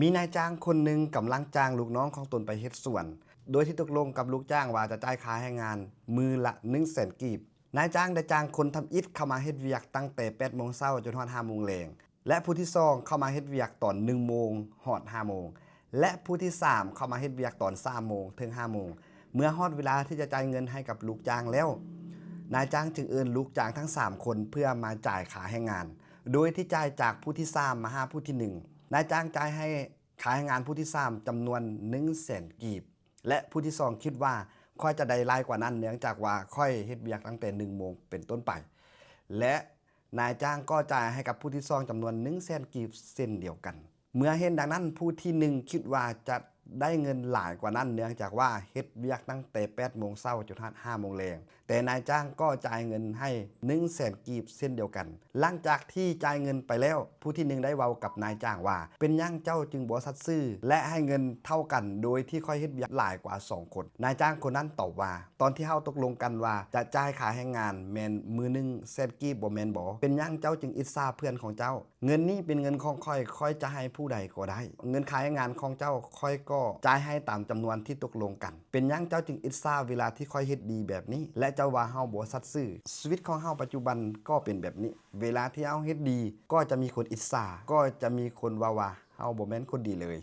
มีนายจ้างคนหนึ่งกำลังจ้างลูกน้องของตนไปเฮ็ดสวน โดยที่ตกลงกับลูกจ้างว่าจะจ่ายค่าให้งานมือละ100,000 กีบนายจ้างได้จ้างคนทำอิฐเข้ามาเฮ็ดเวียกตั้งแต่8 โมงเช้าจนฮอด5 โมงแลงและผู้ที่2เข้ามาเฮ็ดเวียกตอน1 โมงฮอด5 โมงและผู้ที่3เข้ามาเฮ็ดเวียกตอน3 โมงถึง5 โมงเมื่อฮอดเวลาที่จะจ่ายเงินให้กับลูกจ้างแล้วนายจ้างจึงเอิ้นลูกจ้างทั้ง3คนเพื่อมาจ่ายค่าให้งานโดยที่จ่ายจากผู้ที่3มาหาผู้ที่1นายจ้างจ่ายให้ค่าให้งานผู้ที่3จำนวน100,000 กีบและผู้ที่2คิดว่าค่อยจะได้รายกว่านั้นเนื่องจากว่าค่อยเฮ็ดเวียกตั้งแต่1 โมงเป็นต้นไปและนายจ้างก็จ่ายให้กับผู้ที่2จำนวน100,000 กีบเช่นเดียวกันเมื่อเห็นดังนั้นผู้ที่1คิดว่าจะได้เงินหลายกว่านั้นเนื่องจากว่าเฮ็ดเวียกตั้งแต่8 โมงเช้าจนถึง5 โมงแลงแต่นายจ้างก็จ่ายเงินให้100,000 กีบเช่นเดียวกันหลังจากที่จ่ายเงินไปแล้วผู้ที่1ได้เว้ากับนายจ้างว่าเป็นหยังเจ้าจึงบ่สัตย์ซื่อและให้เงินเท่ากันโดยที่ค่อยเฮ็ดเวียกหลายกว่า2คนนายจ้างคนนั้นตอบว่าตอนที่เฮาตกลงกันว่าจะจ่ายค่าแรงงานแม่นมื้อนึง100,000 กีบบ่แม่นบ่เป็นหยังเจ้าจึงอิจฉาเพื่อนของเจ้าเงินนี้เป็นเงินของค่อยจะให้ผู้ใดก็ได้เงินค่าแรงงานของเจ้าค่อยก็จ่ายให้ตามจำนวนที่ตกลงกันเป็นหยังเจ้าจึงอิจฉาเวลาที่ค่อยเฮ็ดดีแบบนี้และเจ้าว่าเฮาบ่สัตย์ซื่อชีวิตของเฮาปัจจุบันก็เป็นแบบนี้เวลาที่เฮาเฮ็ดดีก็จะมีคนอิจฉาก็จะมีคนว่าเฮาบ่แม่นคนดีเลย